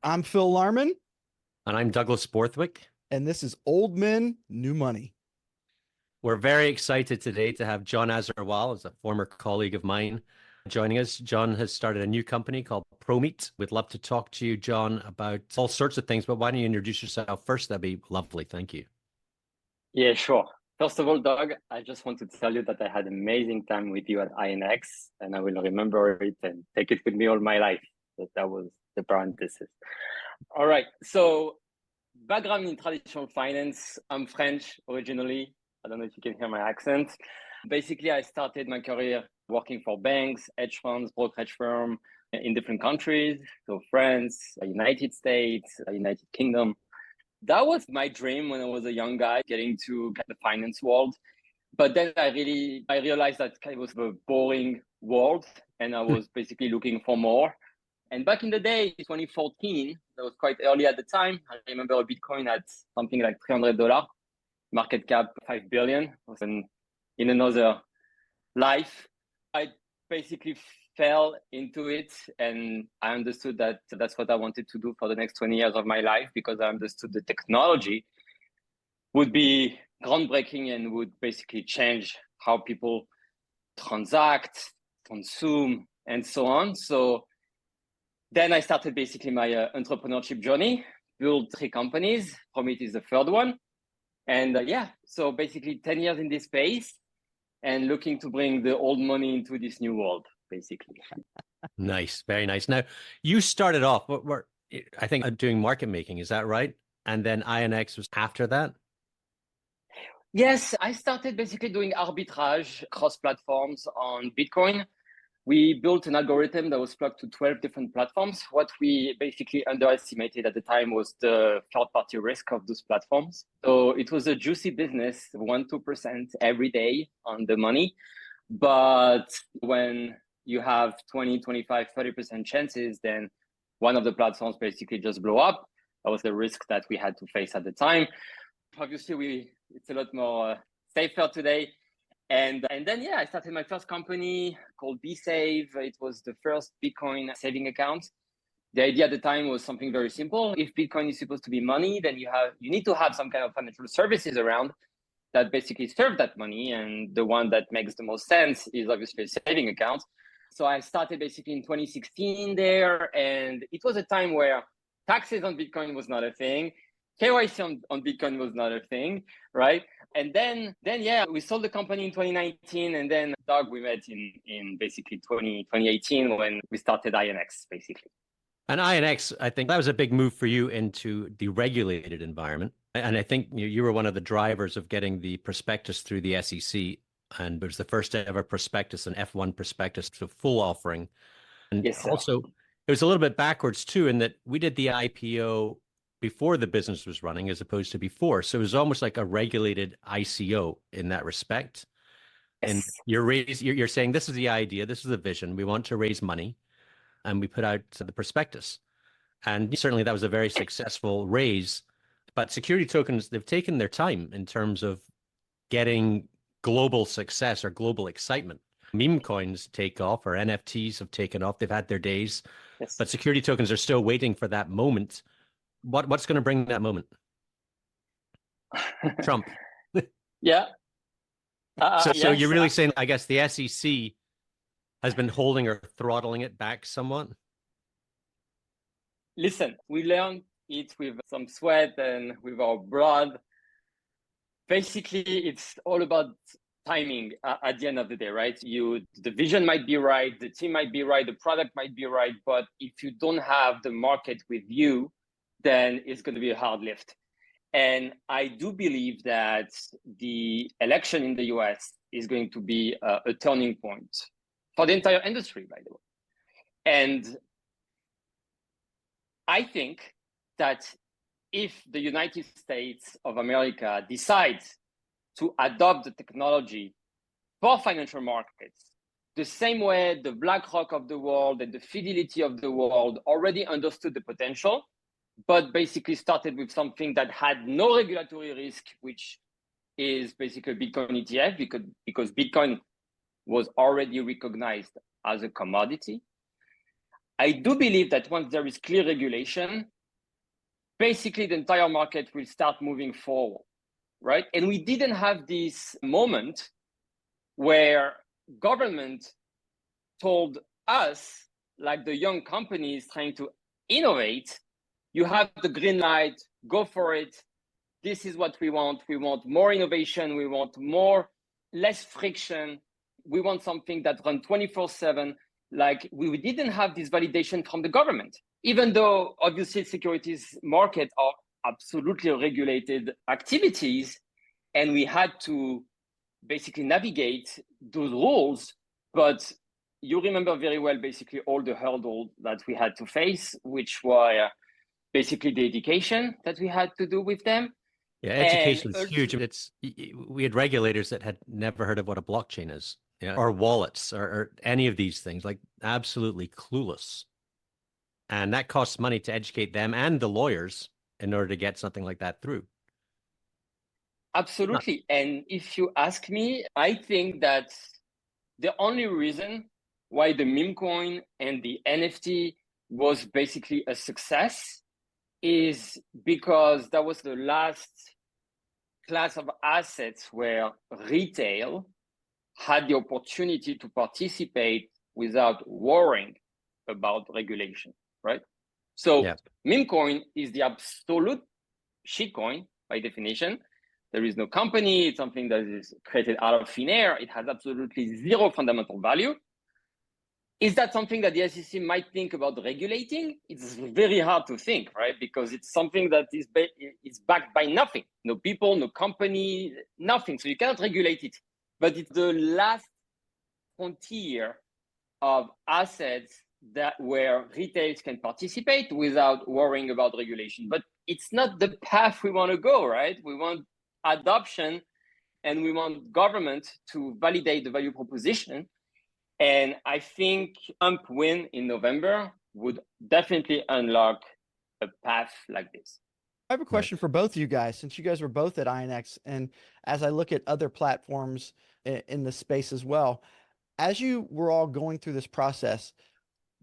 I'm Phil Larmon, And I'm Douglas Borthwick. and this is Old Men, New Money. We're very excited today to have Jon Azeroual, as a former colleague of mine, joining us. Jon has started a new company called ProMeet. We'd love to talk to you, Jon, about all sorts of things, but why don't you introduce yourself first? That'd be lovely. Thank you. Yeah, sure. First of all, Doug, I just want to tell you that I had amazing time with you at INX, and I will remember it and take it with me all my life. That was the parenthesis. All right. So, background in traditional finance. I'm French originally. I don't know if you can hear my accent. Basically, I started my career working for banks, hedge funds, brokerage firm in different countries. So, France, United States, United Kingdom. That was my dream when I was a young guy, getting to the finance world. But then I realized that it was a boring world, and I was basically looking for more. And back in the day, 2014, that was quite early at the time. I remember a Bitcoin at something like $300, market cap 5 billion. I was in another life. I basically fell into it, and I understood that that's what I wanted to do for the next 20 years of my life, because I understood the technology would be groundbreaking and would basically change how people transact, consume, and so on. So then I started basically my entrepreneurship journey, built 3 companies. ProMeet is the third one. And so basically 10 years in this space and looking to bring the old money into this new world, basically. Nice. Very nice. Now, you started off, I think, doing market making. Is that right? And then INX was after that? Yes, I started basically doing arbitrage cross platforms on Bitcoin. We built an algorithm that was plugged to 12 different platforms. What we basically underestimated at the time was the third-party risk of those platforms. So it was a juicy business, 1-2% every day on the money. But when you have 20, 25, 30% chances, then one of the platforms basically just blow up. That was the risk that we had to face at the time. Obviously, it's a lot more safer today. And then, I started my first company called BSave. It was the first Bitcoin saving account. The idea at the time was something very simple. If Bitcoin is supposed to be money, then you need to have some kind of financial services around that basically serve that money. And the one that makes the most sense is obviously a saving account. So I started basically in 2016 there. And it was a time where taxes on Bitcoin was not a thing. KYC on Bitcoin was not a thing, right? And then we sold the company in 2019, and then Doug, we met in basically 2018 when we started INX, basically. And INX, I think that was a big move for you into the regulated environment. And I think you were one of the drivers of getting the prospectus through the SEC. And it was the first ever prospectus, an F1 prospectus, so full offering. And yes, also, it was a little bit backwards too, in that we did the IPO before the business was running as opposed to before. So it was almost like a regulated ICO in that respect. Yes. And you're saying this is the idea, this is the vision. We want to raise money, and we put out the prospectus. And certainly that was a very successful raise. But security tokens, they've taken their time in terms of getting global success or global excitement. Meme coins take off, or NFTs have taken off. They've had their days. Yes. But security tokens are still waiting for that moment. What's going to bring that moment? Trump. Yeah. So you're really saying, I guess, the SEC has been holding or throttling it back somewhat? Listen, we learned it with some sweat and with our blood. Basically, it's all about timing at the end of the day, right? The vision might be right, the team might be right, the product might be right, but if you don't have the market with you, then it's going to be a hard lift. And I do believe that the election in the US is going to be a turning point for the entire industry, by the way. And I think that if the United States of America decides to adopt the technology for financial markets, the same way the BlackRock of the world and the Fidelity of the world already understood the potential, but basically started with something that had no regulatory risk, which is basically Bitcoin ETF, because Bitcoin was already recognized as a commodity. I do believe that once there is clear regulation, basically the entire market will start moving forward, right? And we didn't have this moment where government told us, like the young companies trying to innovate, you have the green light, go for it. This is what we want. We want more innovation. We want less friction. We want something that runs 24/7. Like we didn't have this validation from the government, even though obviously securities market are absolutely regulated activities, and we had to basically navigate those rules. But you remember very well basically all the hurdles that we had to face, which were basically the education that we had to do with them. Yeah, education is huge. We had regulators that had never heard of what a blockchain is, or wallets, or any of these things, like absolutely clueless. And that costs money to educate them and the lawyers in order to get something like that through. Absolutely. And if you ask me, I think that the only reason why the meme coin and the NFT was basically a success is because that was the last class of assets where retail had the opportunity to participate without worrying about regulation, right? So meme coin is the absolute shitcoin by definition. There is no company. It's something that is created out of thin air. It has absolutely zero fundamental value. Is that something that the SEC might think about regulating? It's very hard to think, right? Because it's something that is backed by nothing. No people, no company, nothing. So you cannot regulate it. But it's the last frontier of assets that where retailers can participate without worrying about regulation. But it's not the path we want to go, right? We want adoption and we want government to validate the value proposition. And I think Trump win in November would definitely unlock a path like this. I have a question for both of you guys, since you guys were both at INX, and as I look at other platforms in the space as well, as you were all going through this process,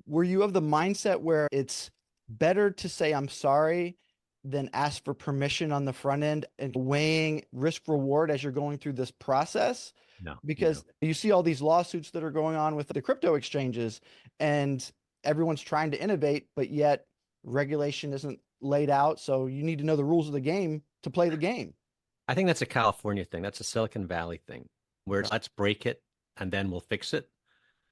were you of the mindset where it's better to say I'm sorry than ask for permission on the front end, and weighing risk reward as you're going through this process? No, because you see all these lawsuits that are going on with the crypto exchanges, and everyone's trying to innovate, but yet regulation isn't laid out. So you need to know the rules of the game to play the game. I think that's a California thing. That's a Silicon Valley thing, where let's break it and then we'll fix it.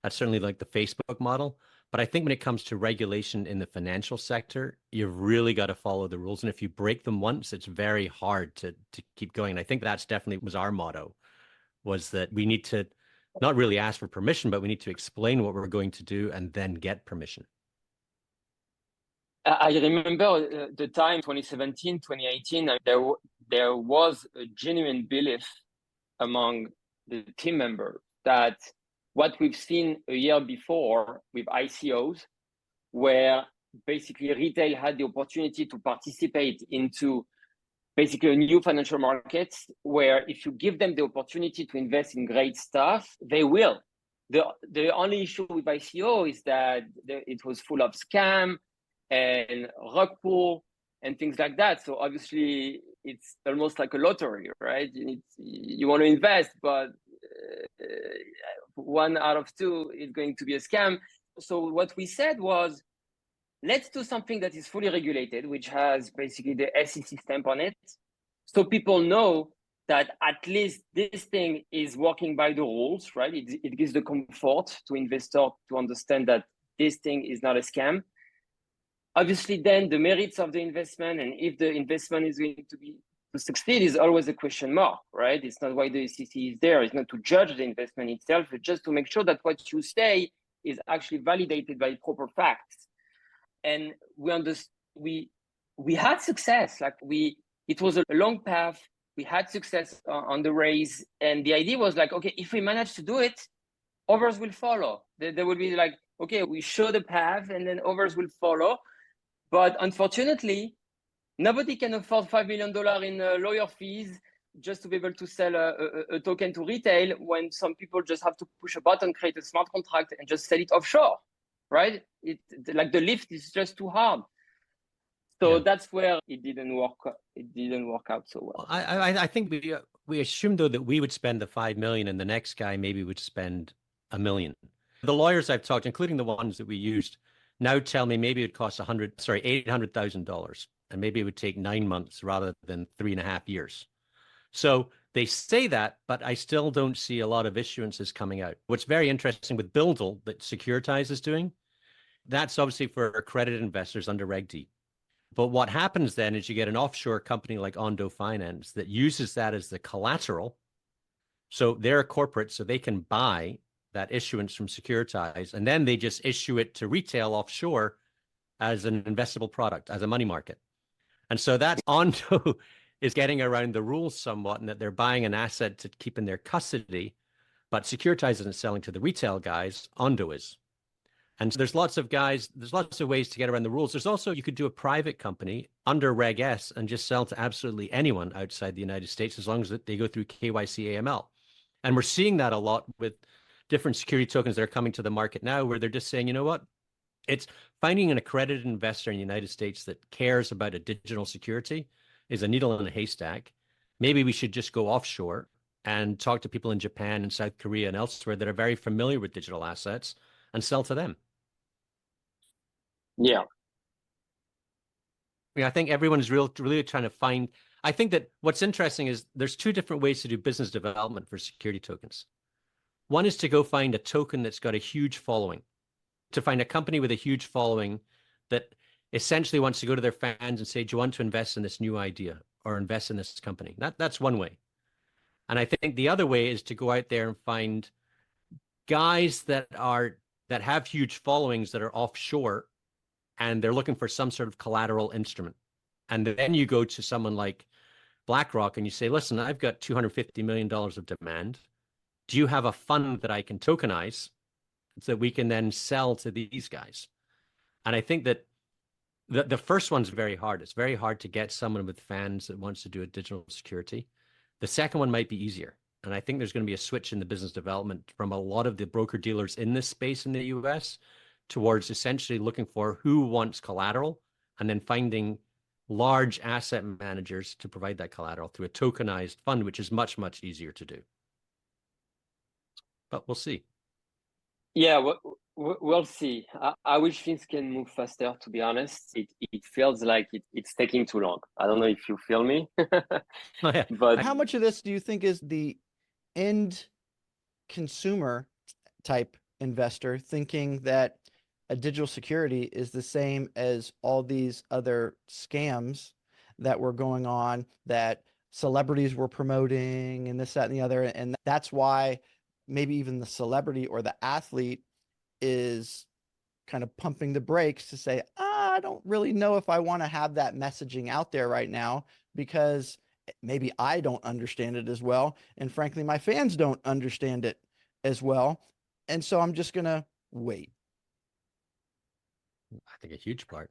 That's certainly like the Facebook model. But I think when it comes to regulation in the financial sector, you've really got to follow the rules. And if you break them once, it's very hard to keep going. And I think that's definitely was our motto, was that we need to not really ask for permission, but we need to explain what we're going to do and then get permission. I remember the time 2017, 2018, there was a genuine belief among the team members that what we've seen a year before with ICOs, where basically retail had the opportunity to participate into basically a new financial markets, where if you give them the opportunity to invest in great stuff, they will. The only issue with ICO is that it was full of scam and rug pull and things like that. So obviously it's almost like a lottery, right? You want to invest, but 1 out of 2 is going to be a scam. So what we said was, let's do something that is fully regulated, which has basically the SEC stamp on it. So people know that at least this thing is working by the rules, right? It gives the comfort to investor to understand that this thing is not a scam. Obviously, then the merits of the investment and if the investment is going to succeed is always a question mark, right? It's not why the SEC is there. It's not to judge the investment itself, but just to make sure that what you say is actually validated by proper facts. And we had success. It was a long path. We had success on the raise, and the idea was like, okay, if we manage to do it, others will follow. There will be like, okay, we show the path, and then others will follow. But unfortunately, nobody can afford $5 million in lawyer fees just to be able to sell a token to retail, when some people just have to push a button, create a smart contract, and just sell it offshore. right? Like the lift is just too hard. So Yeah. that's where it didn't work. It didn't work out so well. I think we assumed though that we would spend the 5 million and the next guy maybe would spend 1 million. The lawyers I've talked, including the ones that we used, now tell me maybe it costs $800,000, and maybe it would take 9 months rather than 3.5 years. So they say that, but I still don't see a lot of issuances coming out. What's very interesting with Buildle that Securitize is doing, that's obviously for accredited investors under Reg D. But what happens then is you get an offshore company like Ondo Finance that uses that as the collateral. So they're a corporate, so they can buy that issuance from Securitize, and then they just issue it to retail offshore as an investable product, as a money market. And so that Ondo is getting around the rules somewhat, and that they're buying an asset to keep in their custody, but Securitize isn't selling to the retail guys, Ondo is. And so there's lots of ways to get around the rules. There's also, you could do a private company under Reg S and just sell to absolutely anyone outside the United States as long as they go through KYC AML. And we're seeing that a lot with different security tokens that are coming to the market now, where they're just saying, you know what? It's finding an accredited investor in the United States that cares about a digital security is a needle in a haystack. Maybe we should just go offshore and talk to people in Japan and South Korea and elsewhere that are very familiar with digital assets and sell to them. Yeah. I think everyone's really trying to find. I think that what's interesting is there's two different ways to do business development for security tokens. One is to go find a token that's got a huge following, to find a company with a huge following that essentially wants to go to their fans and say, do you want to invest in this new idea or invest in this company? That's one way. And I think the other way is to go out there and find guys that have huge followings that are offshore, and they're looking for some sort of collateral instrument. And then you go to someone like BlackRock and you say, listen, I've got $250 million of demand. Do you have a fund that I can tokenize so that we can then sell to these guys? And I think that the first one's very hard. It's very hard to get someone with fans that wants to do a digital security. The second one might be easier. And I think there's going to be a switch in the business development from a lot of the broker dealers in this space in the US towards essentially looking for who wants collateral and then finding large asset managers to provide that collateral through a tokenized fund, which is much, much easier to do. But we'll see. Yeah, we'll see. I wish things can move faster, to be honest. It feels like it's taking too long. I don't know if you feel me. Oh, yeah. But How much of this do you think is the end consumer type investor thinking that a digital security is the same as all these other scams that were going on, that celebrities were promoting and this, that, and the other? And that's why maybe even the celebrity or the athlete is kind of pumping the brakes to say, I don't really know if I want to have that messaging out there right now, because maybe I don't understand it as well. And frankly, my fans don't understand it as well. And so I'm just going to wait. I think a huge part.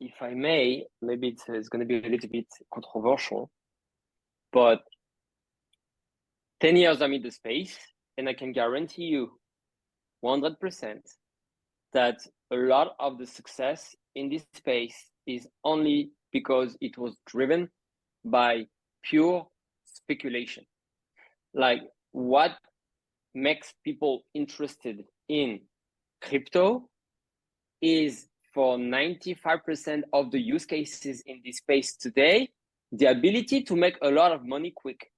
if I may, maybe it's going to be a little bit controversial, but 10 years I'm in the space, and I can guarantee you 100% that a lot of the success in this space is only because it was driven by pure speculation. Like, what makes people interested in crypto is, for 95% of the use cases in this space today, the ability to make a lot of money quick.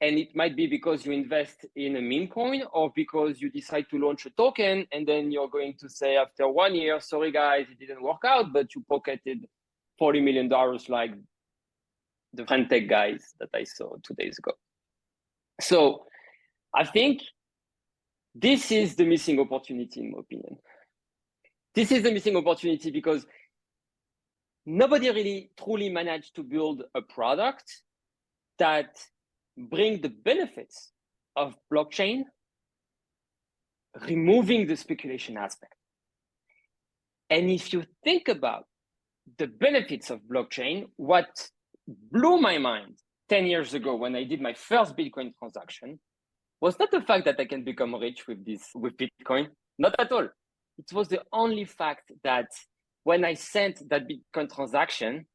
And it might be because you invest in a meme coin, or because you decide to launch a token, and then you're going to say after 1 year, sorry guys, it didn't work out, but you pocketed $40 million like the Fantech guys that I saw 2 days ago. So I think this is the missing opportunity, in my opinion. This is the missing opportunity because nobody really truly managed to build a product that bring the benefits of blockchain, removing the speculation aspect. And if you think about the benefits of blockchain, what blew my mind 10 years ago when I did my first Bitcoin transaction was not the fact that I can become rich with Bitcoin. Not at all. It was the only fact that when I sent that Bitcoin transaction,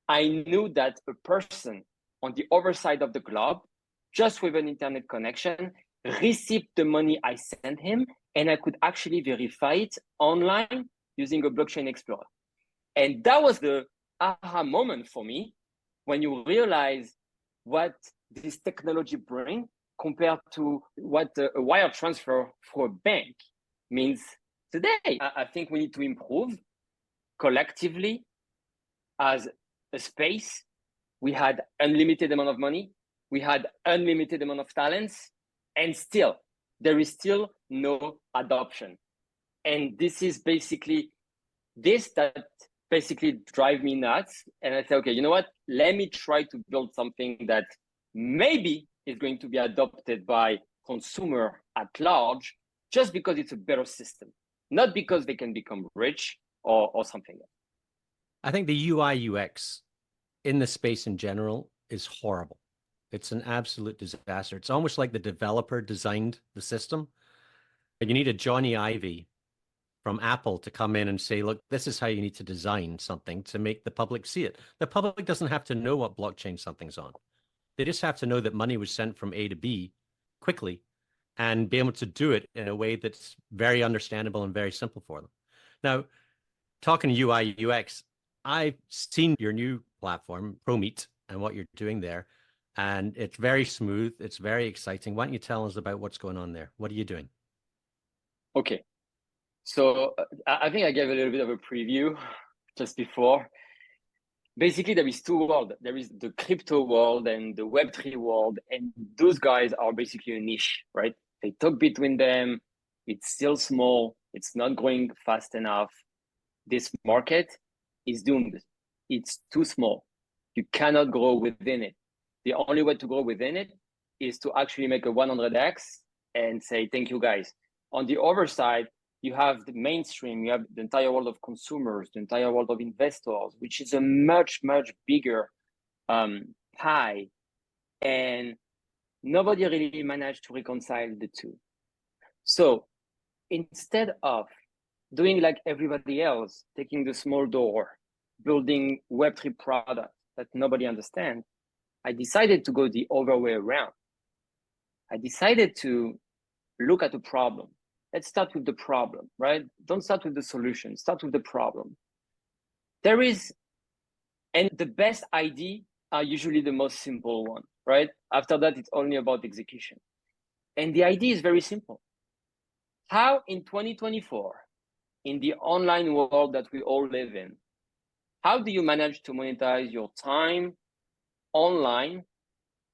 I knew that a person on the other side of the globe, just with an internet connection, received the money I sent him, and I could actually verify it online using a blockchain explorer. And that was the aha moment for me when you realize what this technology brings compared to what a wire transfer for a bank means today. I think we need to improve collectively as a space. We had unlimited amount of money, we had unlimited amount of talents, and still there is still no adoption. And this is basically that basically drive me nuts. And I say, okay, you know what? Let me try to build something that maybe is going to be adopted by consumer at large, just because it's a better system, not because they can become rich or something else. I think the UI UX in the space in general is horrible. It's an absolute disaster. It's almost like the developer designed the system. And you need a Johnny Ive from Apple to come in and say, look, this is how you need to design something to make the public see it. The public doesn't have to know what blockchain something's on. They just have to know that money was sent from A to B quickly and be able to do it in a way that's very understandable and very simple for them. Now, talking UI UX, I've seen your new platform, ProMeet, and what you're doing there. And it's very smooth. It's very exciting. Why don't you tell us about what's going on there? What are you doing? Okay. So I think I gave a little bit of a preview just before. Basically, there is two worlds. There is the crypto world and the Web3 world. And those guys are basically a niche, right? They talk between them. It's still small. It's not growing fast enough. This market is doomed. It's too small. You cannot grow within it. The only way to grow within it is to actually make a 100x and say, thank you guys. On the other side, you have the mainstream, you have the entire world of consumers, the entire world of investors, which is a much, much bigger pie. And nobody really managed to reconcile the two. So instead of doing like everybody else, taking the small door, building Web3 products that nobody understands, I decided to go the other way around. I decided to look at the problem. Let's start with the problem, right? Don't start with the solution, start with the problem. And the best idea are usually the most simple one, right? After that, it's only about execution. And the idea is very simple. How in 2024, in the online world that we all live in, how do you manage to monetize your time online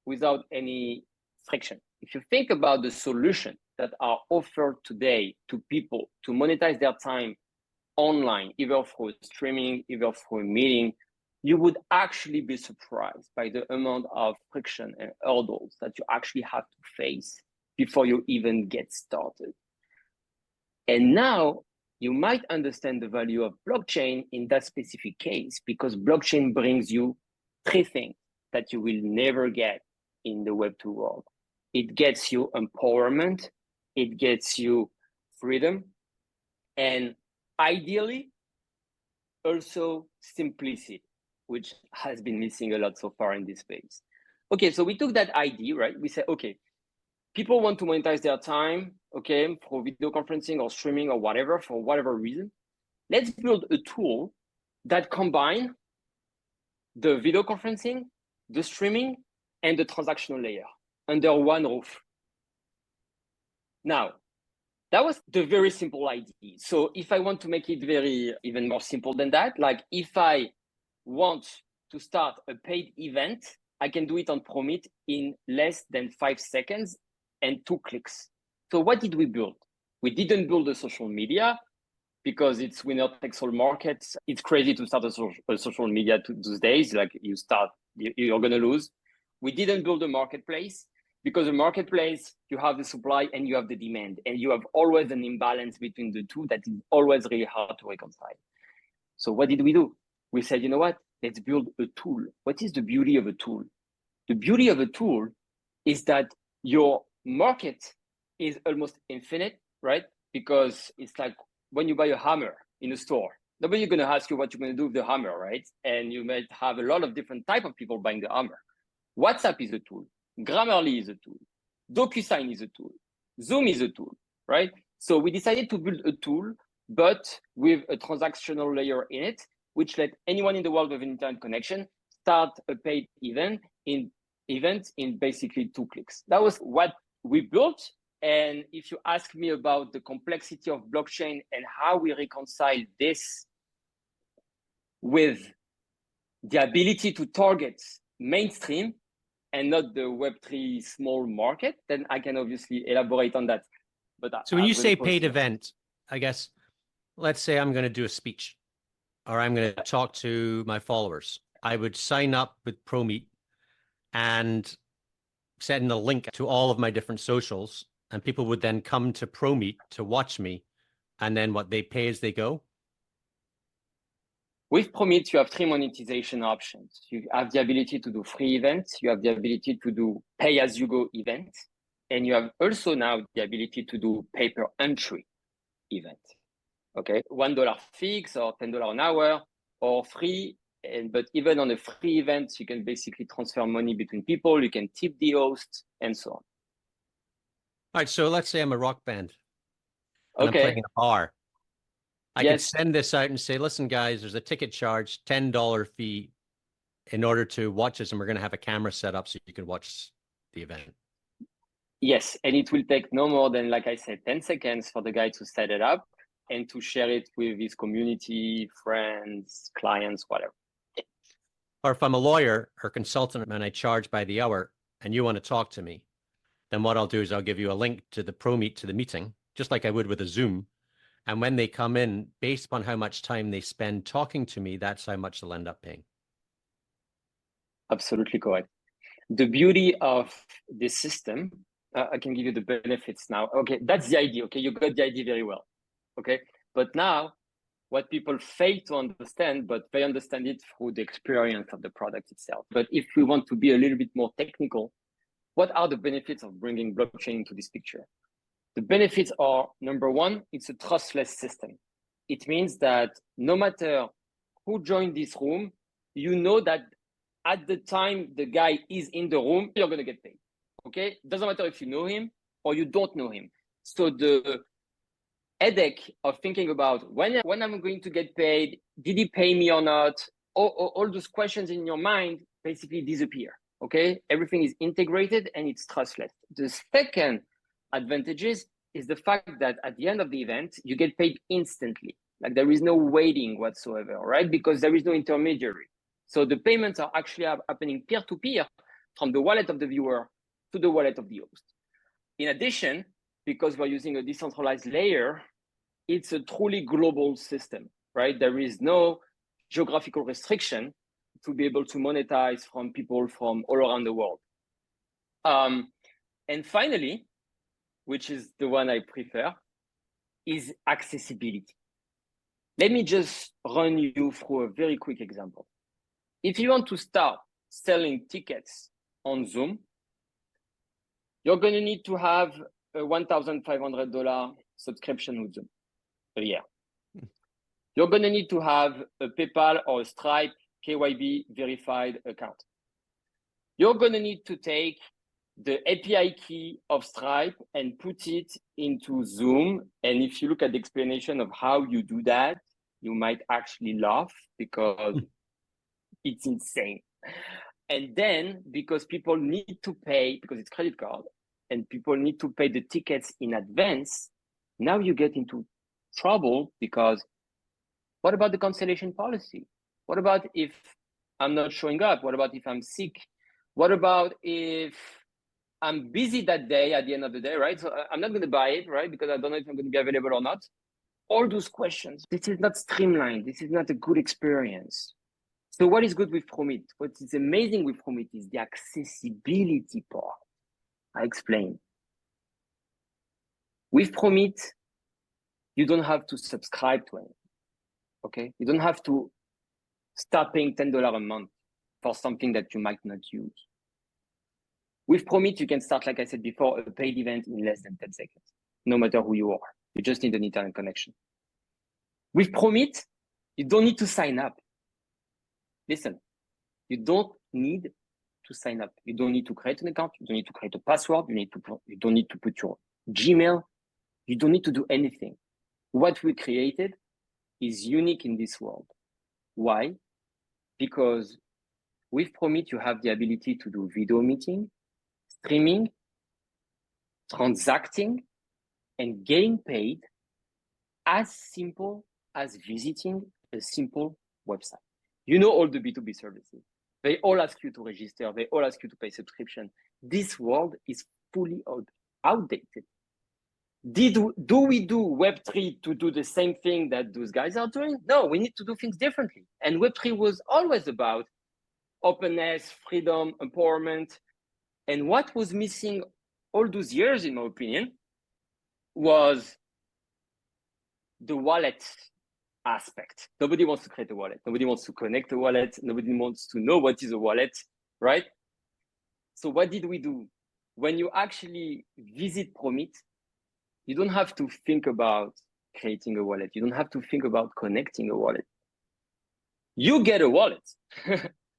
without any friction? If you think about the solution that are offered today to people to monetize their time online, either through streaming, either through a meeting, you would actually be surprised by the amount of friction and hurdles that you actually have to face before you even get started. And now you might understand the value of blockchain in that specific case, because blockchain brings you three things that you will never get in the Web2 world. It gets you empowerment, it gets you freedom, and ideally also simplicity, which has been missing a lot so far in this space. Okay, so we took that idea, right? We said, okay, people want to monetize their time, okay, for video conferencing or streaming or whatever, for whatever reason. Let's build a tool that combines the video conferencing, the streaming, and the transactional layer under one roof. Now, that was the very simple idea. So if I want to make it even more simple than that, like if I want to start a paid event, I can do it on ProMeet in less than 5 seconds and 2 clicks. So what did we build? We didn't build a social media because it's winner takes all markets. It's crazy to start a social media these days. Like you're going to lose. We didn't build a marketplace because a marketplace, you have the supply and you have the demand, and you have always an imbalance between the two that is always really hard to reconcile. So what did we do? We said, you know what? Let's build a tool. What is the beauty of a tool? The beauty of a tool is that your market is almost infinite, right? because it's like when you buy a hammer in a store, nobody's going to ask you what you're going to do with the hammer, right? And you might have a lot of different type of people buying the hammer. WhatsApp is a tool. Grammarly is a tool. DocuSign is a tool. Zoom is a tool, right? So we decided to build a tool, but with a transactional layer in it, which let anyone in the world with an internet connection start a paid event in basically 2 clicks. That was what we built. And if you ask me about the complexity of blockchain and how we reconcile this with the ability to target mainstream and not the Web3 small market, then I can obviously elaborate on that. But so when you say paid event, I guess, let's say I'm going to do a speech or I'm going to talk to my followers. I would sign up with ProMeet and send a link to all of my different socials, and people would then come to ProMeet to watch me, and then what, they pay as they go? With ProMeet, you have 3 monetization options. You have the ability to do free events, you have the ability to do pay-as-you-go events, and you have also now the ability to do pay-per-entry event. Okay, $1 fix or $10 an hour or free. But even on a free event, you can basically transfer money between people, you can tip the host, and so on. All right, so let's say I'm a rock band and Okay. I'm playing in a bar. I could Yes. send this out and say, listen, guys, there's a ticket charge, $10 fee in order to watch us, and we're going to have a camera set up so you can watch the event. Yes, and it will take no more than, like I said, 10 seconds for the guy to set it up and to share it with his community, friends, clients, whatever. Or if I'm a lawyer or consultant and I charge by the hour and you want to talk to me, then what I'll do is I'll give you a link to the ProMeet, to the meeting, just like I would with a Zoom. And when they come in, based upon how much time they spend talking to me, that's how much they'll end up paying. Absolutely correct. The beauty of this system, I can give you the benefits now. Okay, that's the idea. Okay, you got the idea very well. Okay, but now what people fail to understand, but they understand it through the experience of the product itself. But if we want to be a little bit more technical, what are the benefits of bringing blockchain into this picture? The benefits are, number one, it's a trustless system. It means that no matter who joined this room, you know that at the time the guy is in the room, you're going to get paid. Okay? Doesn't matter if you know him or you don't know him. So the headache of thinking about when I'm going to get paid, did he pay me or not, all those questions in your mind basically disappear. Okay? Everything is integrated and it's trustless. The second advantage is the fact that at the end of the event, you get paid instantly. Like there is no waiting whatsoever, right? Because there is no intermediary. So the payments are actually happening peer-to-peer from the wallet of the viewer to the wallet of the host. In addition, because we're using a decentralized layer, it's a truly global system, right? There is no geographical restriction to be able to monetize from people from all around the world. And finally, which is the one I prefer, is accessibility. Let me just run you through a very quick example. If you want to start selling tickets on Zoom, you're going to need to have a $1,500 subscription with Zoom a year. You're going to need to have a PayPal or a Stripe KYB verified account. You're going to need to take the API key of Stripe and put it into Zoom. And if you look at the explanation of how you do that, you might actually laugh because it's insane. And then because people need to pay, because it's credit card, and people need to pay the tickets in advance, now you get into trouble because what about the cancellation policy? What about if I'm not showing up? What about if I'm sick? What about if I'm busy that day at the end of the day, right? So I'm not going to buy it, right? Because I don't know if I'm going to be available or not. All those questions. This is not streamlined. This is not a good experience. So what is good with ProMeet? What is amazing with ProMeet is the accessibility part. I explain. With ProMeet, you don't have to subscribe to anything, okay? You don't have to start paying $10 a month for something that you might not use. With ProMeet, you can start, like I said before, a paid event in less than 10 seconds, no matter who you are. You just need an internet connection. With ProMeet, you don't need to sign up. Listen, you don't need to sign up. You don't need to create an account. You don't need to create a password. You don't need to put your Gmail. You don't need to do anything. What we created is unique in this world. Why? Because with ProMeet, you have the ability to do video meeting, streaming, transacting, and getting paid as simple as visiting a simple website. You know all the B2B services. They all ask you to register. They all ask you to pay subscription. This world is fully outdated. Do we do Web3 to do the same thing that those guys are doing? No, we need to do things differently. And Web3 was always about openness, freedom, empowerment. And what was missing all those years, in my opinion, was the wallet aspect. Nobody wants to create a wallet. Nobody wants to connect a wallet. Nobody wants to know what is a wallet, right? So what did we do? When you actually visit ProMeet, you don't have to think about creating a wallet. You don't have to think about connecting a wallet. You get a wallet.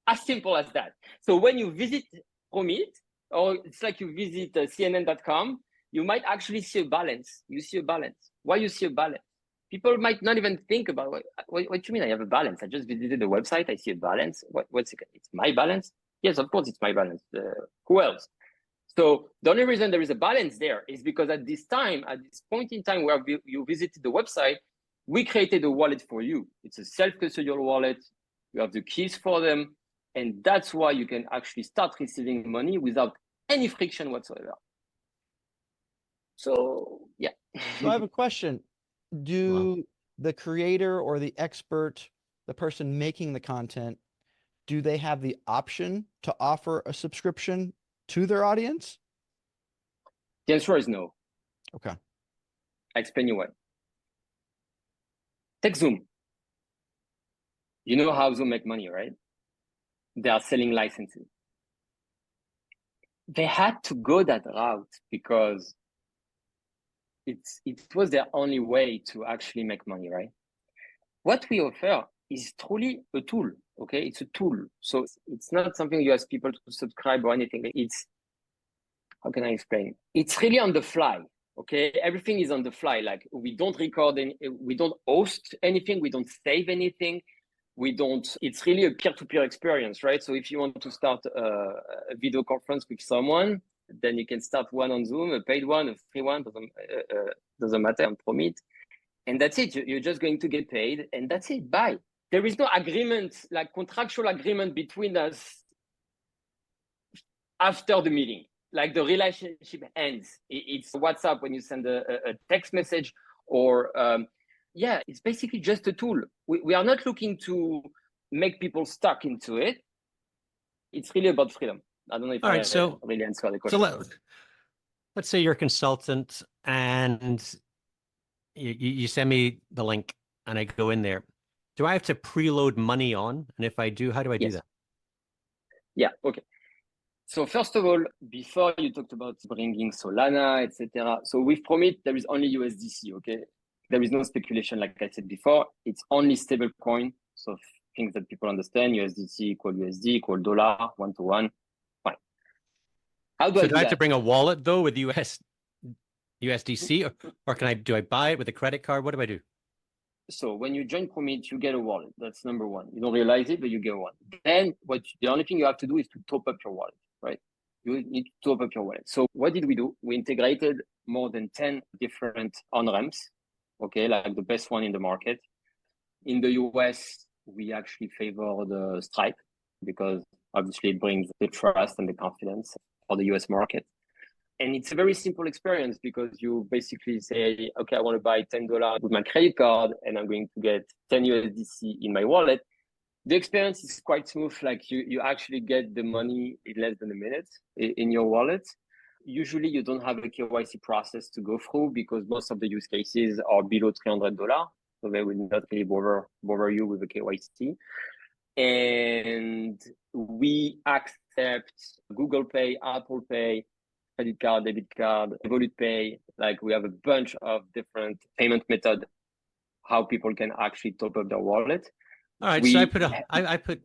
As simple as that. So when you visit ProMeet, or it's like you visit CNN.com, you might actually see a balance. You see a balance. Why you see a balance? People might not even think about what do you mean I have a balance? I just visited the website, I see a balance. What's it? It's my balance? Yes, of course it's my balance. Who else? So the only reason there is a balance there is because at this point in time where you visited the website, we created a wallet for you. It's a self-custodial wallet. You have the keys for them. And that's why you can actually start receiving money without any friction whatsoever. So, yeah. So I have a question. Do the creator or the expert, the person making the content, do they have the option to offer a subscription to their audience? The answer is no. Okay. I explain you why. Take Zoom. You know how Zoom make money, right? They are selling licenses. They had to go that route because it was their only way to actually make money, right? What we offer is truly a tool, okay? It's a tool. So it's not something you ask people to subscribe or anything. It's, how can I explain? It's really on the fly, okay? Everything is on the fly. Like we don't record, we don't host anything, we don't save anything. It's really a peer-to-peer experience, right? So if you want to start a video conference with someone, then you can start one on Zoom, a paid one, a free one, doesn't matter, on ProMeet. And that's it. You're just going to get paid, and that's it. Bye. There is no agreement, like contractual agreement between us after the meeting. Like the relationship ends. It's WhatsApp when you send a text message, or yeah, it's basically just a tool. We are not looking to make people stuck into it. It's really about freedom. I don't know if I really answered the question. So let's say you're a consultant and you send me the link and I go in there. Do I have to preload money on? And if I do, how do I do that? Yeah, okay. So first of all, before you talked about bringing Solana, etc. So with ProMeet, there is only USDC, okay? There is no speculation, like I said before. It's only stable coin. So things that people understand, USDC equal USD equal dollar, 1-to-1. Fine. How do I do I have to bring a wallet though with USDC, or do I buy it with a credit card? What do I do? So when you join ProMeet, you get a wallet. That's number one. You don't realize it, but you get one. Then the only thing you have to do is to top up your wallet, right? You need to top up your wallet. So what did we do? We integrated more than 10 different on-ramps, okay, like the best one in the market. In the US, we actually favor the Stripe because obviously it brings the trust and the confidence for the US market. And it's a very simple experience because you basically say, okay, I want to buy $10 with my credit card and I'm going to get 10 USDC in my wallet. The experience is quite smooth. Like you actually get the money in less than a minute in your wallet. Usually you don't have a KYC process to go through because most of the use cases are below $300. So they will not really bother you with a KYC. And we accept Google Pay, Apple Pay, credit card, debit card, Revolut Pay. Like we have a bunch of different payment method, how people can actually top up their wallet. All right. So I put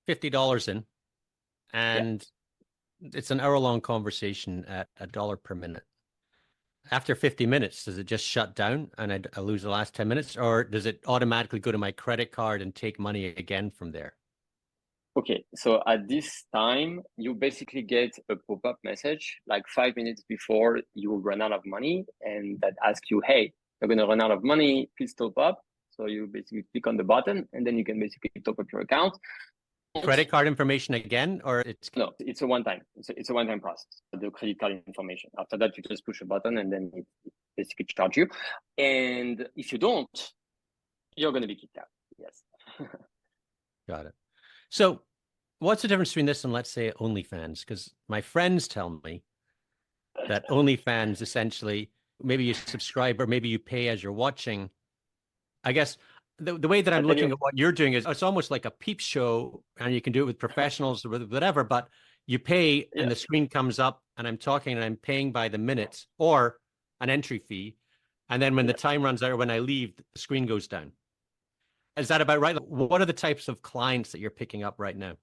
$50 in, and it's an hour-long conversation at $1 per minute. After 50 minutes, does it just shut down and I lose the last 10 minutes, or does it automatically go to my credit card and take money again from there? Okay, so at this time, you basically get a pop-up message like 5 minutes before you run out of money, and that asks you, hey, you're going to run out of money, please top up. So you basically click on the button, and then you can basically top up your account. Credit card information again, or it's no, it's a one-time. It's a one-time process. The credit card information. After that, you just push a button, and then it basically charge you. And if you don't, you're going to be kicked out. Yes. Got it. So what's the difference between this and, let's say, OnlyFans? Because my friends tell me that OnlyFans essentially, maybe you subscribe or maybe you pay as you're watching. I guess the way that I'm looking at what you're doing is it's almost like a peep show, and you can do it with professionals or with whatever, but you pay and the screen comes up and I'm talking and I'm paying by the minute or an entry fee. And then when the time runs out or when I leave, the screen goes down. Is that about right? What are the types of clients that you're picking up right now?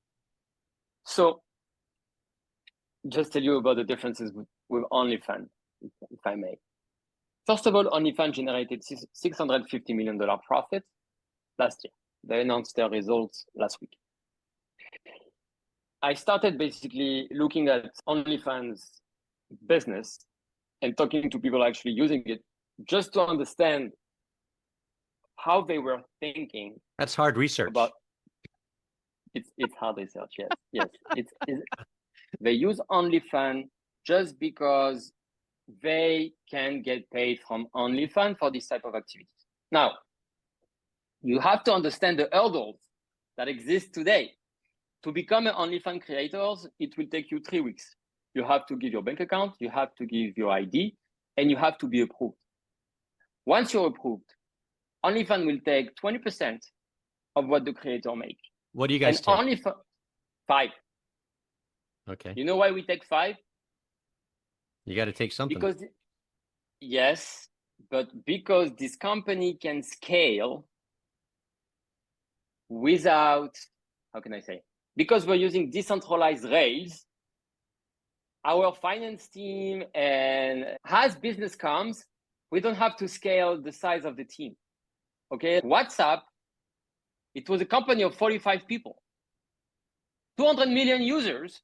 So just tell you about the differences with OnlyFans, if I may. First of all, OnlyFans generated $650 million profit last year. They announced their results last week. I started basically looking at OnlyFans business and talking to people actually using it just to understand how they were thinking. That's hard research. About it's hard research, yes. Yes. They use OnlyFans just because they can get paid from OnlyFans for this type of activities. Now, you have to understand the hurdles that exist today. To become an OnlyFans creator, it will take you 3 weeks. You have to give your bank account, you have to give your ID, and you have to be approved. Once you're approved, OnlyFans will take 20% of what the creator make. What do you guys take? OnlyFans, 5. Okay. You know why we take 5? You got to take something. Yes, but because this company can scale without, how can I say? Because we're using decentralized rails, our finance team, and as business comes, we don't have to scale the size of the team. Okay, WhatsApp, it was a company of 45 people, 200 million users,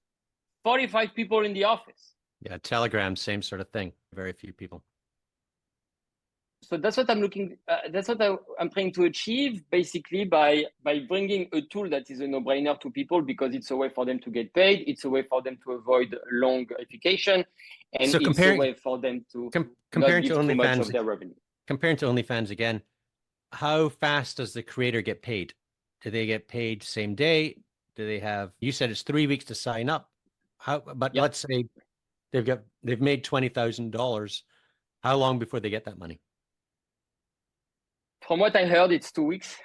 45 people in the office. Yeah, Telegram, same sort of thing. Very few people. So that's what I'm looking. That's what I'm trying to achieve, basically, by bringing a tool that is a no-brainer to people, because it's a way for them to get paid. It's a way for them to avoid long verification, and it's a way for them to comparing to too much OnlyFans of their revenue. Comparing to OnlyFans again, how fast does the creator get paid? Do they get paid same day? Do they have? You said it's 3 weeks to sign up. But let's say they've made $20,000. How long before they get that money? From what I heard, it's 2 weeks.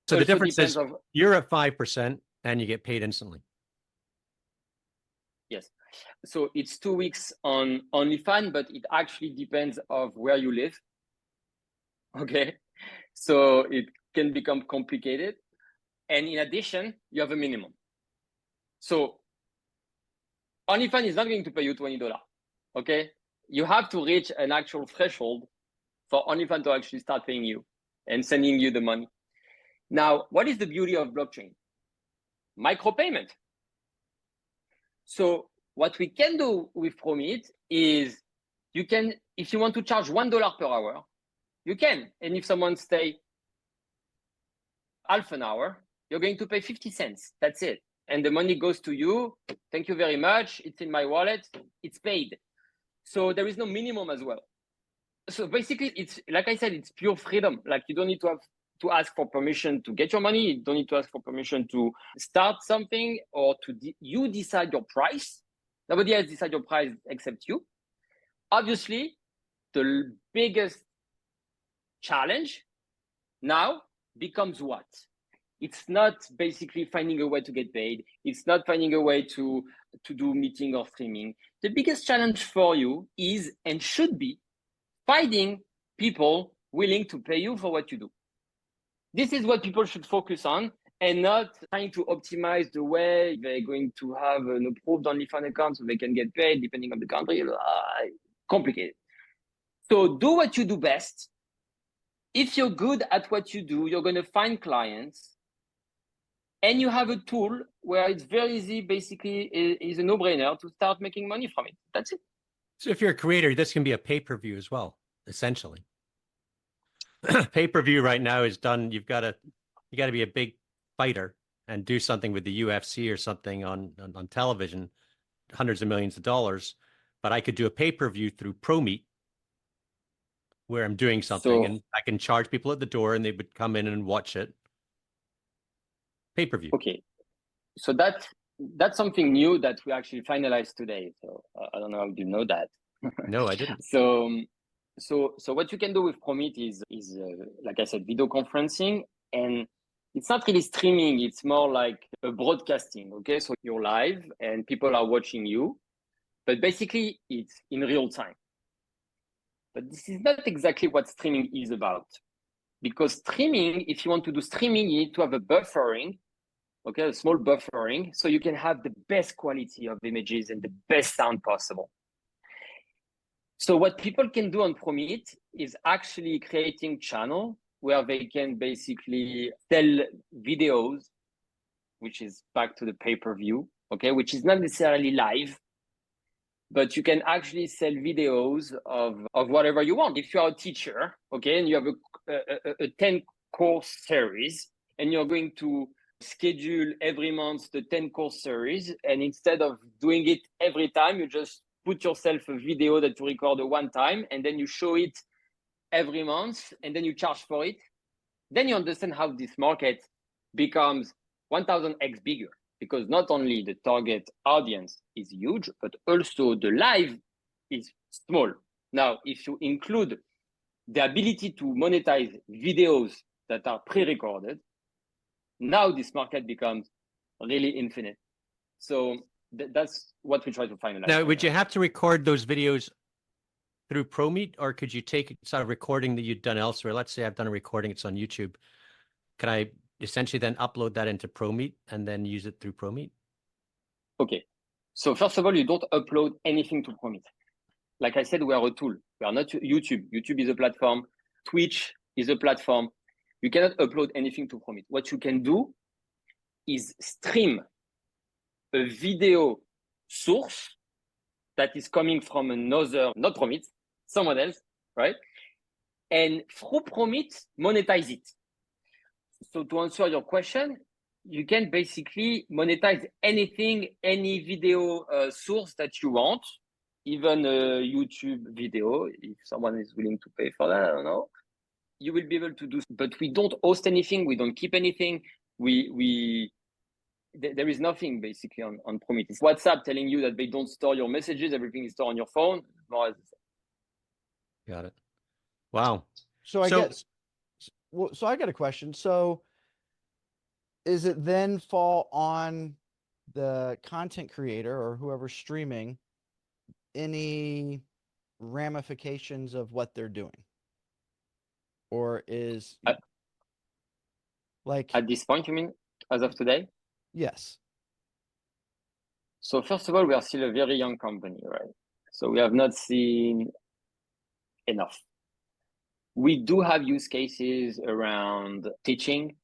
So the difference is you're at 5% and you get paid instantly. Yes. So it's 2 weeks on OnlyFans, but it actually depends of where you live. Okay. So it can become complicated. And in addition, you have a minimum. So OnlyFans is not going to pay you $20. Okay. You have to reach an actual threshold for OnlyFans to actually start paying you and sending you the money. Now, what is the beauty of blockchain? Micropayment. So what we can do with ProMeet is you can, if you want to charge $1 per hour, you can. And if someone stay half an hour, you're going to pay 50 cents. That's it. And the money goes to you. Thank you very much. It's in my wallet. It's paid. So there is no minimum as well. So basically, it's like I said, it's pure freedom. Like you don't need to have to ask for permission to get your money. You don't need to ask for permission to start something or to you decide your price. Nobody else decide your price except you. Obviously, the biggest challenge now becomes what? It's not basically finding a way to get paid. It's not finding a way to do meeting or streaming. The biggest challenge for you is and should be finding people willing to pay you for what you do. This is what people should focus on, and not trying to optimize the way they're going to have an approved OnlyFans account so they can get paid depending on the country. Complicated. So do what you do best. If you're good at what you do, you're going to find clients, and you have a tool where it's very easy, basically is a no-brainer to start making money from it. That's it. So if you're a creator, this can be a pay-per-view as well, essentially. Pay-per-view right now is done. You got to be a big fighter and do something with the UFC or something on television, hundreds of millions of dollars. But I could do a pay-per-view through ProMeet, where I'm doing something, and I can charge people at the door and they would come in and watch it. Pay-per-view. Okay. So that's something new that we actually finalized today. So I don't know if you know that. No, I didn't. So what you can do with ProMeet is like I said, video conferencing, and it's not really streaming. It's more like a broadcasting. Okay, so you're live and people are watching you, but basically it's in real time. But this is not exactly what streaming is about, because streaming, if you want to do streaming, you need to have a buffering, okay, a small buffering, so you can have the best quality of images and the best sound possible. So what people can do on ProMeet is actually creating channel where they can basically sell videos, which is back to the pay-per-view, okay, which is not necessarily live, but you can actually sell videos of whatever you want. If you are a teacher, okay, and you have a 10-course series, and you're going to schedule every month the 10-course series, and instead of doing it every time, you just put yourself a video that you record at one time, and then you show it every month, and then you charge for it. Then you understand how this market becomes 1,000x bigger, because not only the target audience is huge, but also the live is small. Now, if you include the ability to monetize videos that are pre-recorded, now this market becomes really infinite. So that's what we try to finalize. Now, would you have to record those videos through ProMeet, or could you take sort of recording that you'd done elsewhere? Let's say I've done a recording, it's on YouTube. Can I essentially then upload that into ProMeet and then use it through ProMeet? Okay. So first of all, you don't upload anything to ProMeet. Like I said, we are a tool. We are not YouTube. YouTube is a platform. Twitch is a platform. You cannot upload anything to ProMeet. What you can do is stream a video source that is coming from another, not ProMeet, someone else, right? And through ProMeet, monetize it. So to answer your question, you can basically monetize anything, any video source that you want, even a YouTube video, if someone is willing to pay for that, I don't know. You will be able to do, but we don't host anything, we don't keep anything. There is nothing basically on ProMeet. It's WhatsApp telling you that they don't store your messages, everything is stored on your phone. Got it. Wow. So I got a question. So is it then fall on the content creator or whoever's streaming any ramifications of what they're doing? Or is like at this point, you mean, as of today? Yes. So first of all, we are still a very young company, right? So we have not seen enough. We do have use cases around teaching.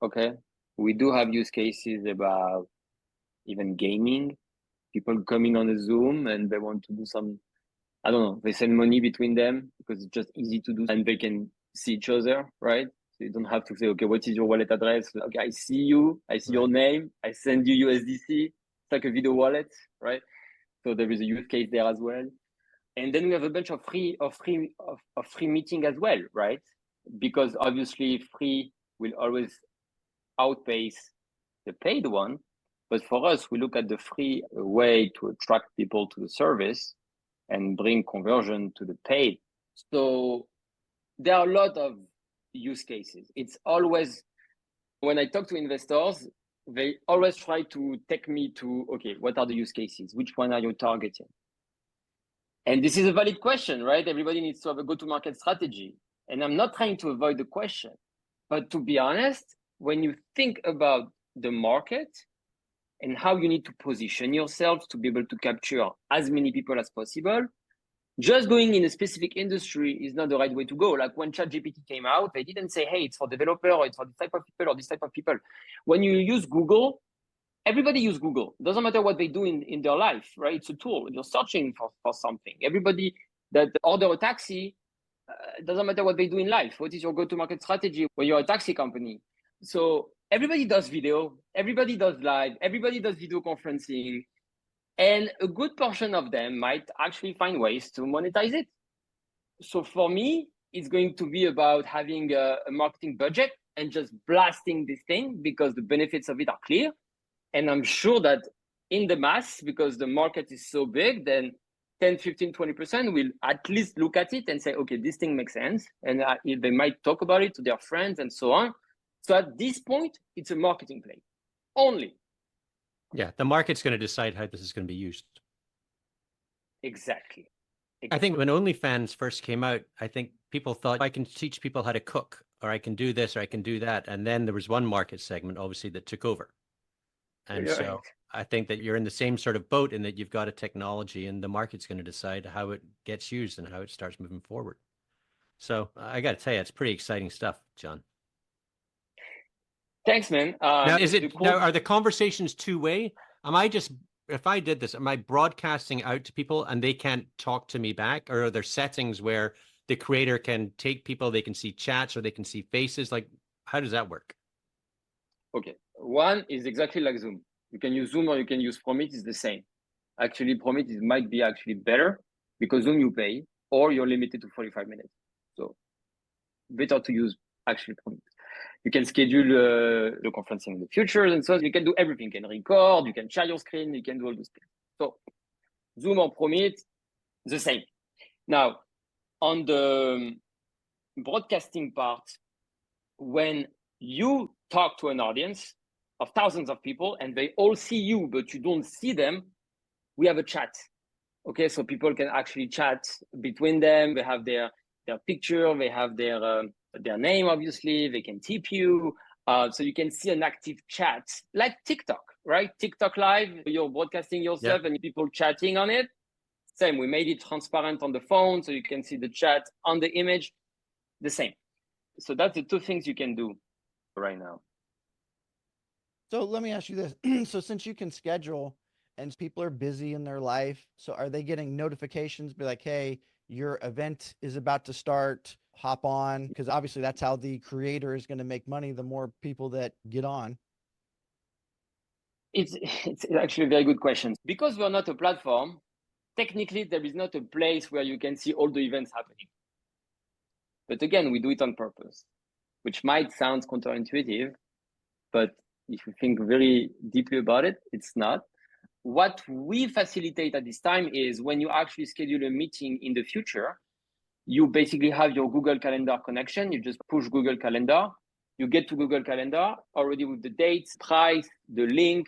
Okay. We do have use cases about even gaming, people coming on a Zoom and they want to do some, I don't know, they send money between them because it's just easy to do and they can see each other, right? So you don't have to say, okay, what is your wallet address? Okay, I see you, I see your name, I send you USDC. It's like a video wallet, right? So there is a use case there as well. And then we have a bunch of free meeting as well, right? Because obviously free will always outpace the paid one. But for us, we look at the free way to attract people to the service and bring conversion to the paid. So there are a lot of use cases. It's always When I talk to investors, they always try to take me to, okay, what are the use cases? Which one are you targeting? And this is a valid question, right? Everybody needs to have a go-to-market strategy. And I'm not trying to avoid the question. But to be honest, when you think about the market and how you need to position yourself to be able to capture as many people as possible, just going in a specific industry is not the right way to go. Like when ChatGPT came out, they didn't say, hey, it's for developer or it's for this type of people or this type of people. When you use Google, everybody use Google. Doesn't matter what they do in their life, right? It's a tool. You're searching for something. Everybody that order a taxi, doesn't matter what they do in life. What is your go-to-market strategy when you're a taxi company? So everybody does video, everybody does live, everybody does video conferencing. And a good portion of them might actually find ways to monetize it. So for me, it's going to be about having a marketing budget and just blasting this thing because the benefits of it are clear. And I'm sure that in the mass, because the market is so big, then 10, 15, 20% will at least look at it and say, okay, this thing makes sense. And they might talk about it to their friends and so on. So at this point, it's a marketing play only. Yeah, the market's going to decide how this is going to be used. Exactly. I think when OnlyFans first came out, I think people thought I can teach people how to cook, or I can do this, or I can do that. And then there was one market segment, obviously, that took over. And You're so right. I think that you're in the same sort of boat in that you've got a technology and the market's going to decide how it gets used and how it starts moving forward. So I got to tell you, it's pretty exciting stuff, Jon. Thanks, man. Now, now are the conversations two-way? If I did this, am I broadcasting out to people and they can't talk to me back? Or are there settings where the creator can take people, they can see chats or they can see faces? Like, how does that work? Okay. One is exactly like Zoom. You can use Zoom or you can use ProMeet, it's the same. Actually, ProMeet might be actually better because Zoom you pay or you're limited to 45 minutes. So better to use actually ProMeet. You can schedule the conferencing in the future and so on. You can do everything. You can record, you can share your screen, you can do all those things. So Zoom or ProMeet, the same. Now, on the broadcasting part, when you talk to an audience of thousands of people and they all see you, but you don't see them, we have a chat. Okay, so people can actually chat between them. They have their picture, they have their name, obviously, they can tip you. So you can see an active chat like TikTok, right? TikTok live, you're broadcasting yourself and people chatting on it. Same, we made it transparent on the phone so you can see the chat on the image, the same. So that's the two things you can do right now. So let me ask you this. So since you can schedule and people are busy in their life, so are they getting notifications be like, hey, your event is about to start, hop on? Because obviously that's how the creator is going to make money, the more people that get on. It's actually a very good question. Because we're not a platform, technically there is not a place where you can see all the events happening. But again, we do it on purpose, which might sound counterintuitive, but if you think very deeply about it, it's not. What we facilitate at this time is when you actually schedule a meeting in the future, you basically have your Google Calendar connection. You just push Google Calendar. You get to Google Calendar already with the dates, price, the link,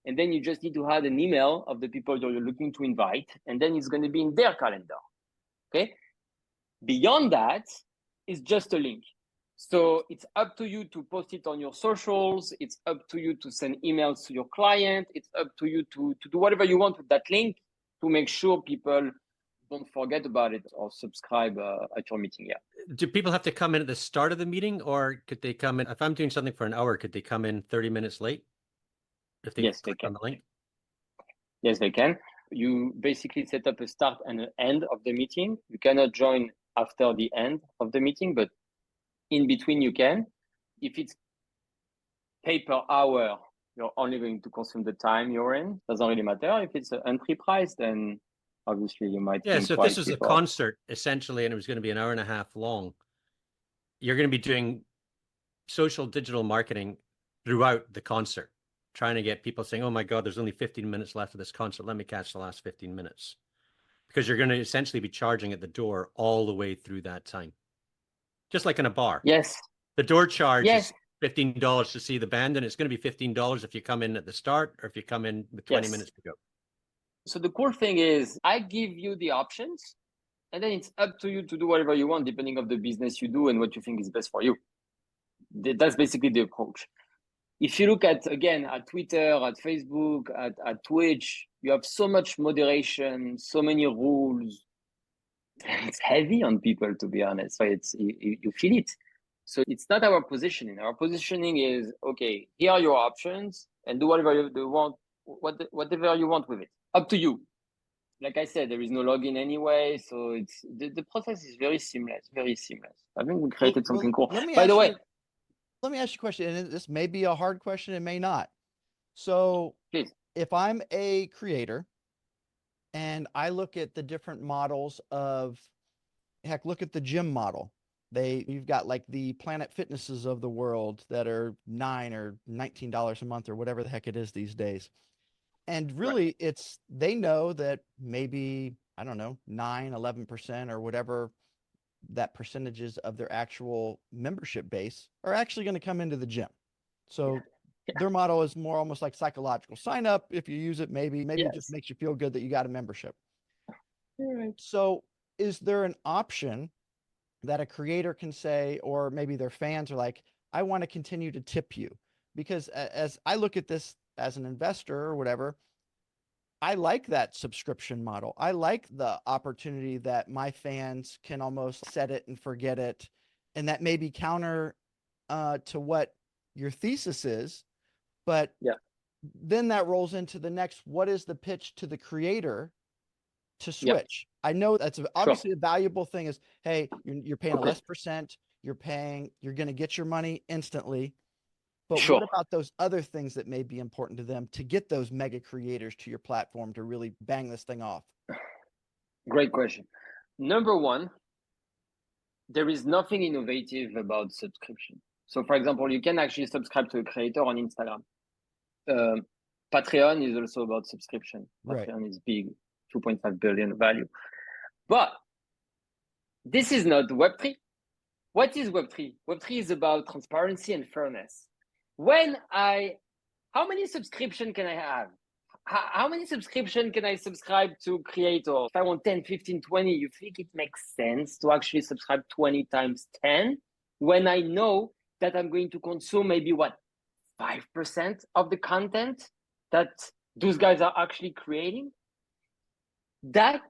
and then you just need to add an email of the people that you're looking to invite, and then it's going to be in their calendar. Okay. Beyond that, it's just a link. So it's up to you to post it on your socials. It's up to you to send emails to your client. It's up to you to do whatever you want with that link to make sure people don't forget about it or subscribe at your meeting. Yeah. Do people have to come in at the start of the meeting, or could they come in if I'm doing something for an hour? Could they come in 30 minutes late if they click on the link? Yes, they can. You basically set up a start and an end of the meeting. You cannot join after the end of the meeting, but in between you can. If it's pay per hour, you're only going to consume the time you're in. Doesn't really matter. If it's an entry price, then obviously you might think so if twice this was before. a concert essentially and it was going to be an hour and a half long, you're going to be doing social digital marketing throughout the concert, trying to get people saying, oh my God, there's only 15 minutes left of this concert. Let me catch the last 15 minutes. Because you're going to essentially be charging at the door all the way through that time. Just like in a bar. Yes. The door charge $15 to see the band, and it's going to be $15 if you come in at the start or if you come in with 20 Yes. minutes to go. So the cool thing is I give you the options, and then it's up to you to do whatever you want, depending on the business you do and what you think is best for you. That's basically the approach. If you look at, again, at Twitter, at Facebook, at Twitch, you have so much moderation, so many rules. It's heavy on people, to be honest. So you feel it. So it's not our positioning. Our positioning is, okay, here are your options, and do whatever you want, whatever you want with it. Up to you. Like I said, there is no login anyway, so it's the process is very seamless, very seamless. I think we created something cool. By the way, let me ask you a question, and this may be a hard question, it may not. So please. If I'm a creator and I look at the different models of, heck, look at the gym model. You've got like the Planet Fitnesses of the world that are $9 or $19 a month or whatever the heck it is these days. And really they know that maybe, I don't know, 9-11% or whatever that percentages of their actual membership base are actually going to come into the gym. So their model is more almost like psychological. Sign up if you use it, maybe it just makes you feel good that you got a membership. So is there an option that a creator can say, or maybe their fans are like, I want to continue to tip you? Because as I look at this as an investor or whatever, I like that subscription model. I like the opportunity that my fans can almost set it and forget it. And that may be counter to what your thesis is, but then that rolls into the next, what is the pitch to the creator to switch? I know that's obviously a valuable thing is, hey, you're paying a less percent, you're going to get your money instantly. But what about those other things that may be important to them to get those mega creators to your platform to really bang this thing off? Great question. Number one, there is nothing innovative about subscription. So for example, you can actually subscribe to a creator on Instagram. Patreon is also about subscription. Patreon is big, 2.5 billion value. But this is not Web3. What is Web3? Web3 is about transparency and fairness. How many subscription can I have? How many subscription can I subscribe to creators? If I want 10, 15, 20, you think it makes sense to actually subscribe 20 times 10 when I know that I'm going to consume maybe 5% of the content that those guys are actually creating? That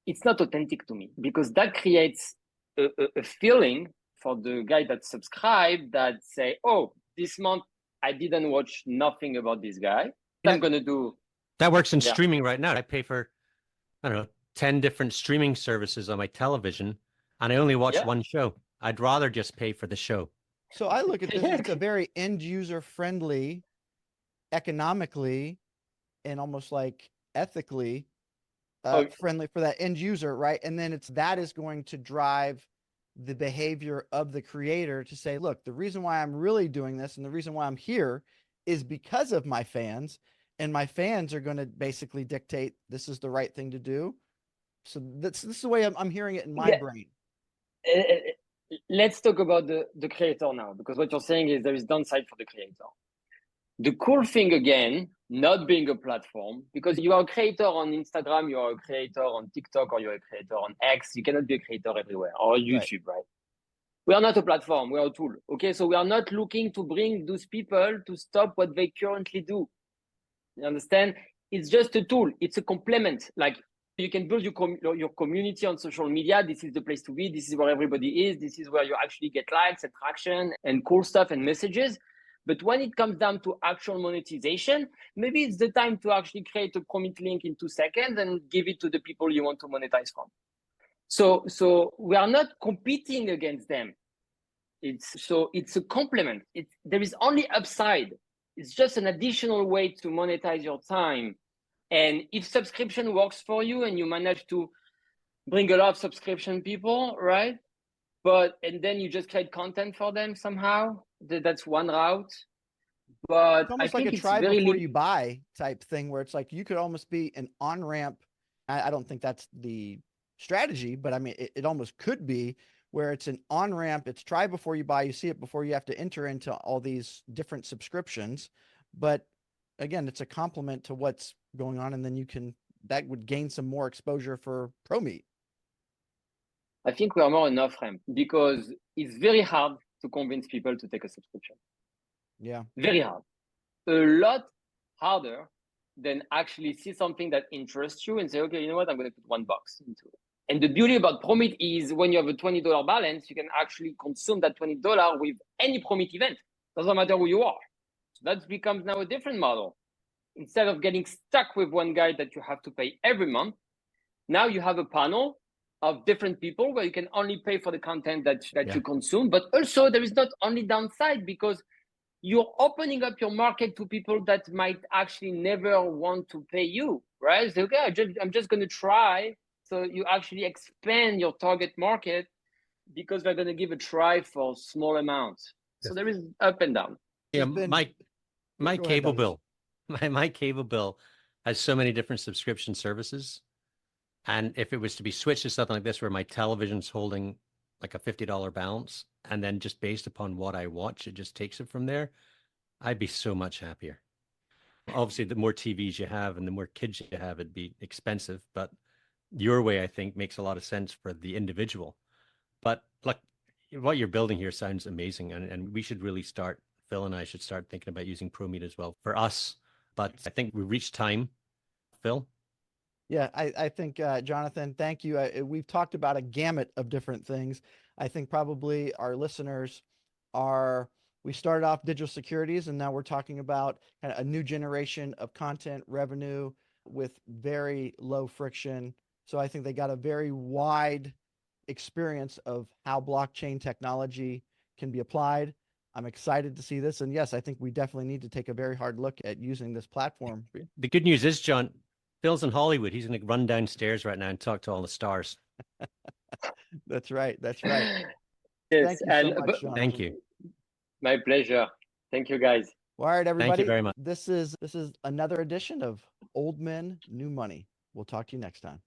it's not authentic to me, because that creates a feeling for the guy that subscribed that say, oh, this month I didn't watch nothing about this guy. I'm going to do. That works in streaming right now. I pay for, I don't know, 10 different streaming services on my television, and I only watch one show. I'd rather just pay for the show. So I look at this as a very end user friendly, economically, and almost like ethically friendly for that end user, right? And then that is going to drive the behavior of the creator to say, look, the reason why I'm really doing this and the reason why I'm here is because of my fans, and my fans are going to basically dictate this is the right thing to do. So this is the way I'm hearing it in my brain. Let's talk about the creator now, because what you're saying is there is downside for the creator. The cool thing, again, not being a platform, because you are a creator on Instagram, you are a creator on TikTok, or you're a creator on X. You cannot be a creator everywhere, or YouTube, right? We are not a platform, we are a tool. Okay, so we are not looking to bring those people to stop what they currently do. You understand? It's just a tool. It's a complement. Like, you can build your community on social media. This is the place to be. This is where everybody is. This is where you actually get likes, attraction, and cool stuff and messages. But when it comes down to actual monetization, maybe it's the time to actually create a ProMeet link in 2 seconds and give it to the people you want to monetize from. So we are not competing against them. It's a complement. There is only upside. It's just an additional way to monetize your time. And if subscription works for you and you manage to bring a lot of subscription people, right? And then you just create content for them somehow, that's one route. But it's almost like a try before you buy type thing, where it's like you could almost be an on-ramp. I don't think that's the strategy, but I mean, it almost could be, where it's an on-ramp, it's try before you buy, you see it before you have to enter into all these different subscriptions. But again, it's a complement to what's going on, and then that would gain some more exposure for ProMeet. I think we are more an off-ramp because it's very hard to convince people to take a subscription. Yeah. Very hard. A lot harder than actually see something that interests you and say, okay, you know what, I'm going to put $1 into it. And the beauty about ProMeet is when you have a $20 balance, you can actually consume that $20 with any ProMeet event. Doesn't matter who you are. So that becomes now a different model. Instead of getting stuck with one guy that you have to pay every month, now you have a panel of different people where you can only pay for the content that you consume. But also there is not only downside because you're opening up your market to people that might actually never want to pay you, right? So, okay, I'm just going to try. So you actually expand your target market because they're going to give a try for small amounts. So there is up and down. Yeah, my cable bill, my cable bill has so many different subscription services. And if it was to be switched to something like this, where my television's holding like a $50 balance, and then just based upon what I watch, it just takes it from there, I'd be so much happier. Obviously, the more TVs you have and the more kids you have, it'd be expensive. But your way, I think, makes a lot of sense for the individual. But look, what you're building here sounds amazing. And we should really start, Phil and I should start thinking about using ProMeet as well for us. But I think we reached time, Phil. Yeah, I think, Jonathan, thank you. We've talked about a gamut of different things. I think probably our listeners we started off digital securities, and now we're talking about kind of a new generation of content revenue with very low friction. So I think they got a very wide experience of how blockchain technology can be applied. I'm excited to see this. And yes, I think we definitely need to take a very hard look at using this platform. The good news is, John, Phil's in Hollywood. He's going to run downstairs right now and talk to all the stars. That's right. That's right. Yes, Thank you so much, Jonathan. Thank you. My pleasure. Thank you, guys. Well, all right, everybody. Thank you very much. This is another edition of Old Men, New Money. We'll talk to you next time.